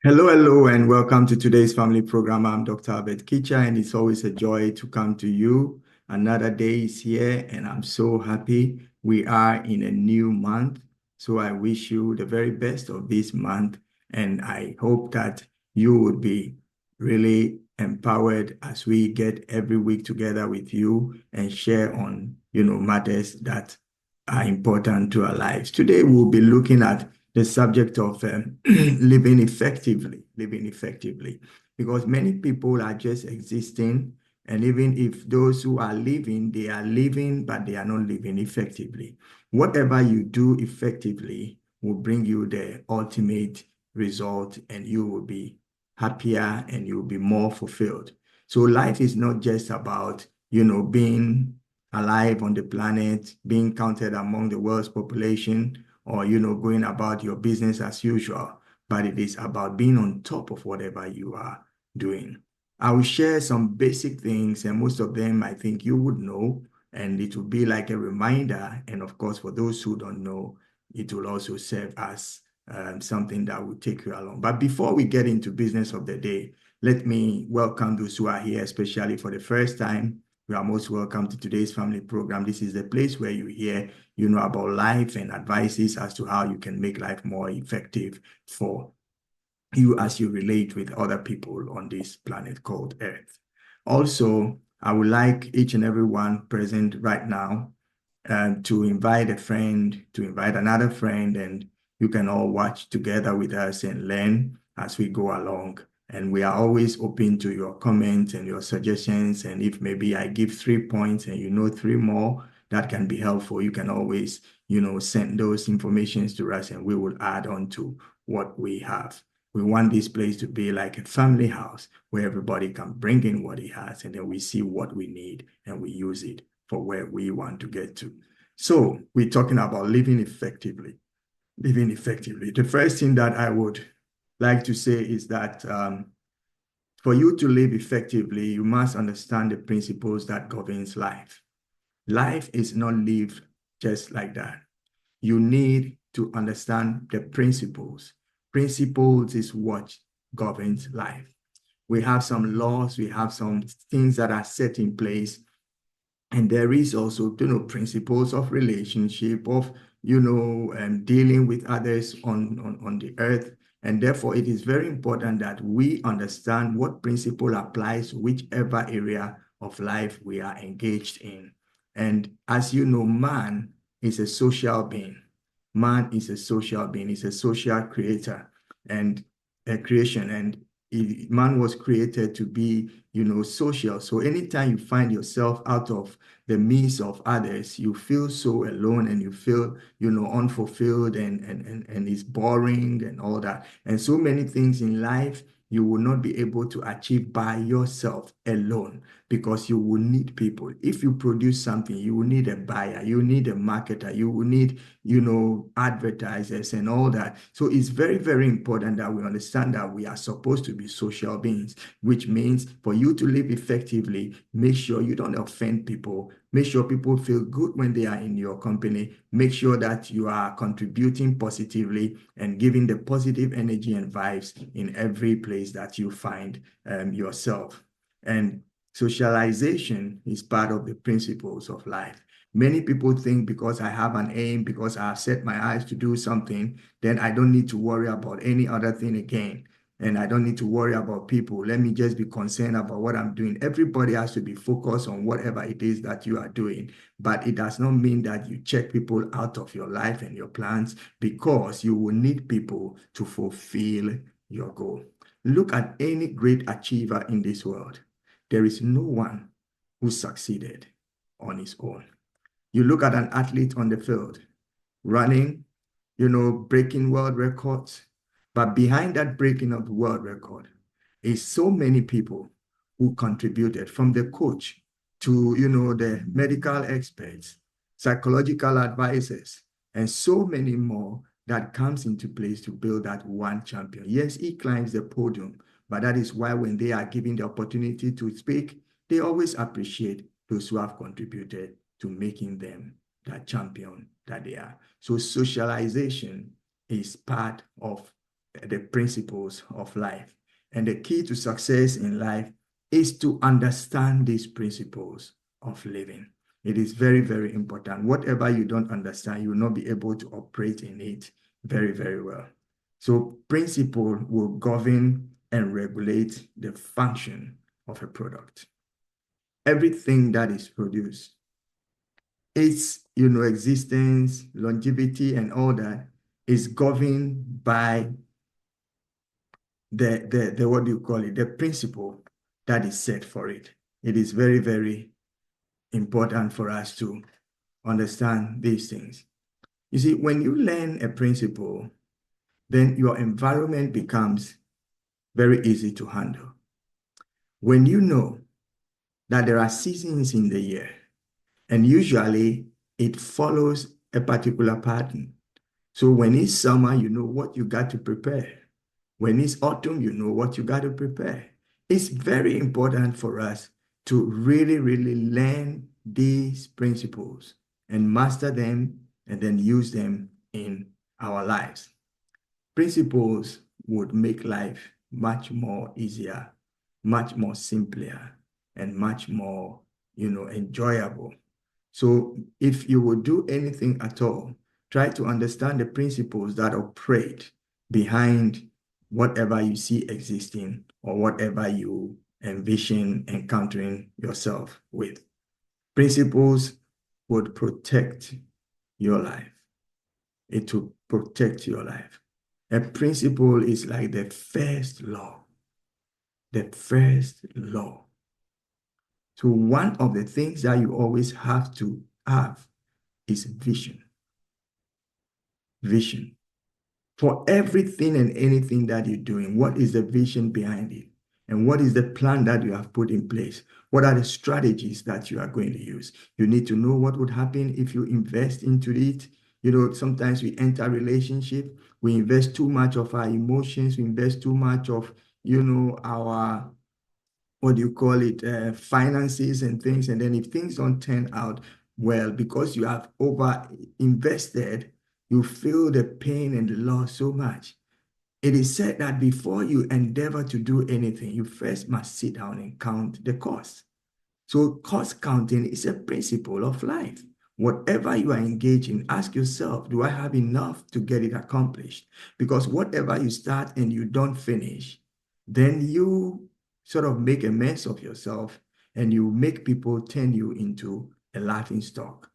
Hello, hello, and welcome to today's family program. I'm Dr. Kitcher, and it's always a joy to come to you. Another day is here, and I'm so happy we are in a new month. So I wish you the very best of this month, and I hope that you would be really empowered as we get every week together with you and share on, matters that are important to our lives. Today, we'll be looking at the subject of living effectively, because many people are just existing. And even if those who are living, they are living, but they are not living effectively. Whatever you do effectively will bring you the ultimate result, and you will be happier and you'll be more fulfilled. So life is not just about, being alive on the planet, being counted among the world's population, or going about your business as usual, but it is about being on top of whatever you are doing. I will share some basic things, and most of them I think you would know, and it will be like a reminder. And of course, for those who don't know, it will also serve as something that will take you along. But before we get into business of the day, let me welcome those who are here, especially for the first time. You are most welcome to today's family program. This is the place where you hear, about life and advices as to how you can make life more effective for you as you relate with other people on this planet called Earth. Also, I would like each and every one present right now to invite a friend, to invite another friend, and you can all watch together with us and learn as we go along. And we are always open to your comments and your suggestions. And if maybe I give 3 points and you know three more, that can be helpful. You can always, send those informations to us and we will add on to what we have. We want this place to be like a family house where everybody can bring in what he has, and then we see what we need and we use it for where we want to get to. So we're talking about living effectively. Living effectively. The first thing that I would like to say is that for you to live effectively, you must understand the principles that governs life. Life is not lived just like that. You need to understand the principles. Principles is what governs life. We have some laws, we have some things that are set in place, and there is also, principles of relationship, of, dealing with others on the earth. And therefore, it is very important that we understand what principle applies to whichever area of life we are engaged in. And as you know, man is a social being. Man is a social being, is a social creator and a creation. And man was created to be, social. So anytime you find yourself out of the midst of others, you feel so alone and you feel, unfulfilled, and it's boring and all that. And so many things in life you will not be able to achieve by yourself alone, because you will need people. If you produce something, you will need a buyer, you need a marketer, you will need, advertisers and all that. So it's very, very important that we understand that we are supposed to be social beings, which means for you to live effectively, make sure you don't offend people. Make sure people feel good when they are in your company. Make sure that you are contributing positively and giving the positive energy and vibes in every place that you find yourself. And socialization is part of the principles of life. Many people think because I have an aim, because I have set my eyes to do something, then I don't need to worry about any other thing again. And I don't need to worry about people. Let me just be concerned about what I'm doing. Everybody has to be focused on whatever it is that you are doing. But it does not mean that you check people out of your life and your plans, because you will need people to fulfill your goal. Look at any great achiever in this world. There is no one who succeeded on his own. You look at an athlete on the field, running, breaking world records. But behind that breaking of the world record is so many people who contributed, from the coach to, the medical experts, psychological advisors, and so many more that comes into place to build that one champion. Yes, he climbs the podium, but that is why when they are given the opportunity to speak, they always appreciate those who have contributed to making them that champion that they are. So socialization is part of the principles of life. And the key to success in life is to understand these principles of living. It is very, very important. Whatever you don't understand, you will not be able to operate in it very, very well. So principle will govern and regulate the function of a product. Everything that is produced, its existence, longevity, and all that is governed by the what do you call it, the principle that is set for it. It is very, very important for us to understand these things. You see, when you learn a principle, then your environment becomes very easy to handle. When you know that there are seasons in the year, and usually it follows a particular pattern. So when it's summer, you know what you got to prepare. When it's autumn, you know what you got to prepare. It's very important for us to really, really learn these principles and master them and then use them in our lives. Principles would make life much more easier, much more simpler, and much more, enjoyable. So if you would do anything at all, try to understand the principles that operate behind whatever you see existing or whatever you envision encountering yourself with. Principles would protect your life. It will protect your life. A principle is like the first law. The first law. So one of the things that you always have to have is vision. Vision. For everything and anything that you're doing, what is the vision behind it? And what is the plan that you have put in place? What are the strategies that you are going to use? You need to know what would happen if you invest into it. Sometimes we enter a relationship, we invest too much of our emotions, we invest too much of, our, what do you call it, finances and things. And then if things don't turn out well, because you have over invested, you feel the pain and the loss so much. It is said that before you endeavor to do anything, you first must sit down and count the cost. So cost counting is a principle of life. Whatever you are engaged in, ask yourself, do I have enough to get it accomplished? Because whatever you start and you don't finish, then you sort of make a mess of yourself and you make people turn you into a laughing stock.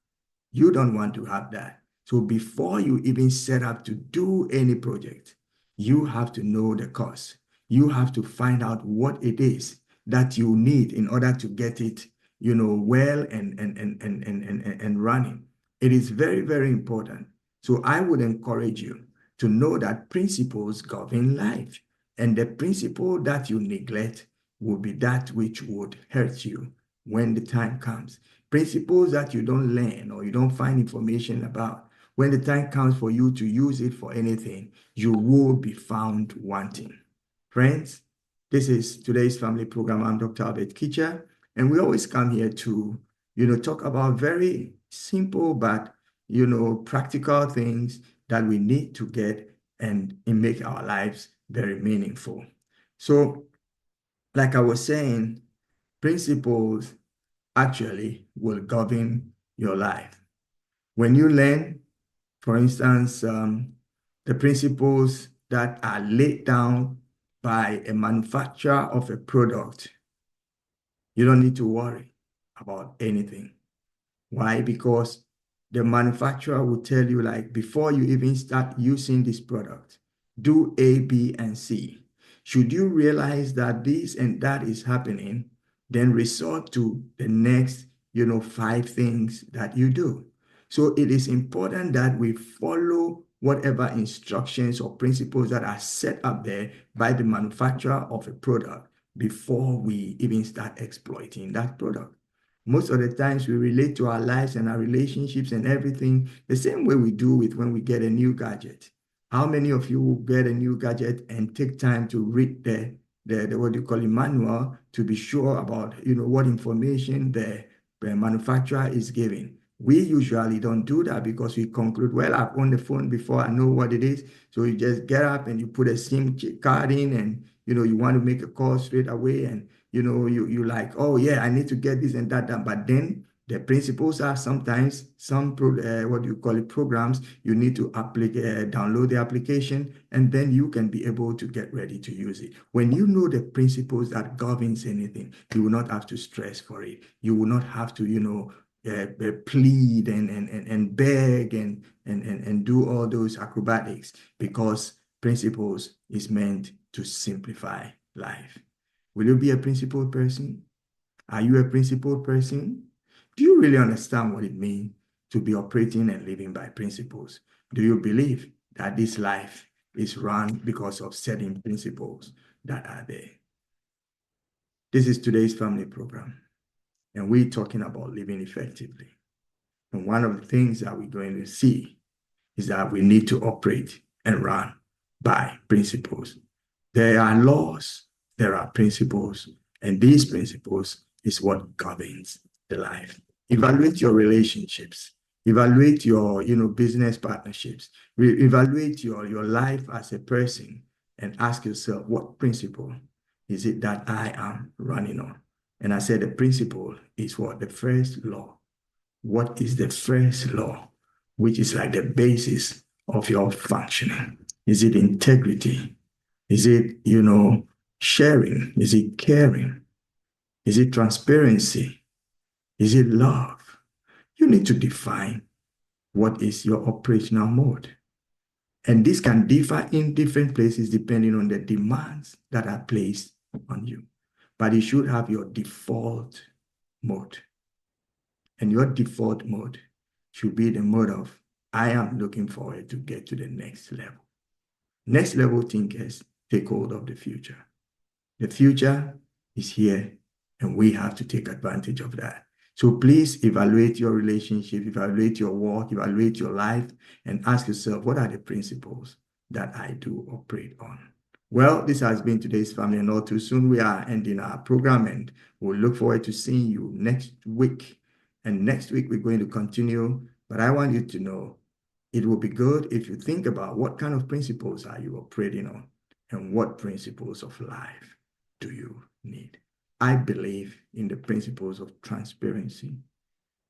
You don't want to have that. So before you even set up to do any project, you have to know the cost. You have to find out what it is that you need in order to get it, well and running. It is very, very important. So I would encourage you to know that principles govern life, and the principle that you neglect will be that which would hurt you when the time comes. Principles that you don't learn or you don't find information about, when the time comes for you to use it for anything, you will be found wanting. Friends, this is today's family program. I'm Dr. Albert Kitcher, and we always come here to, talk about very simple but, practical things that we need to get and make our lives very meaningful. So, like I was saying, principles actually will govern your life. When you learn, for instance, the principles that are laid down by a manufacturer of a product, you don't need to worry about anything. Why? Because the manufacturer will tell you, like, before you even start using this product, do A, B, and C. Should you realize that this and that is happening, then resort to the next, 5 things that you do. So it is important that we follow whatever instructions or principles that are set up there by the manufacturer of a product before we even start exploiting that product. Most of the times we relate to our lives and our relationships and everything the same way we do with when we get a new gadget. How many of you will get a new gadget and take time to read the what do you call it, manual, to be sure about what information the manufacturer is giving? We usually don't do that because we conclude, well, I've owned the phone before, I know what it is. So you just get up and you put a SIM card in and, you want to make a call straight away. And, you like, oh yeah, I need to get this and that done. But then the principles are sometimes what do you call it, programs, you need to download the application, and then you can be able to get ready to use it. When you know the principles that governs anything, you will not have to stress for it. You will not have to, plead and beg and do all those acrobatics, because principles is meant to simplify life. Will you be a principled person? Are you a principled person? Do you really understand what it means to be operating and living by principles? Do you believe that this life is run because of certain principles that are there? This is today's family program, and we're talking about living effectively. And one of the things that we're going to see is that we need to operate and run by principles. There are laws, there are principles, and these principles is what governs the life. Evaluate your relationships. Evaluate your, business partnerships. Evaluate your life as a person and ask yourself, what principle is it that I am running on? And I said the principle is what? The first law. What is the first law, which is like the basis of your functioning? Is it integrity? Is it, sharing? Is it caring? Is it transparency? Is it love? You need to define what is your operational mode. And this can differ in different places depending on the demands that are placed on you. But you should have your default mode. And your default mode should be the mode of, I am looking forward to get to the next level. Next level thinkers take hold of the future. The future is here, and we have to take advantage of that. So please evaluate your relationship, evaluate your work, evaluate your life, and ask yourself, what are the principles that I do operate on? Well, this has been today's family, and all too soon we are ending our program, and we'll look forward to seeing you next week. And next week we're going to continue, but I want you to know it will be good if you think about what kind of principles are you operating on, and what principles of life do you need. I believe in the principles of transparency,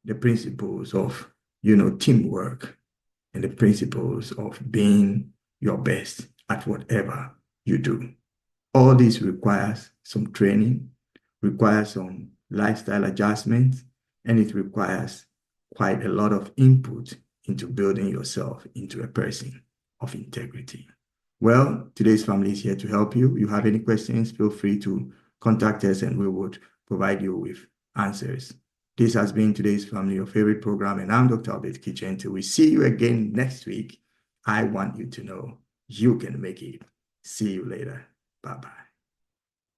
the principles of, teamwork, and the principles of being your best at whatever you do. All this requires some training, requires some lifestyle adjustments, and it requires quite a lot of input into building yourself into a person of integrity. Well, today's family is here to help you. If you have any questions, feel free to contact us and we would provide you with answers. This has been today's family, your favorite program, and I'm Dr. Kitcher. Until we see you again next week, I want you to know you can make it. See you later. Bye-bye.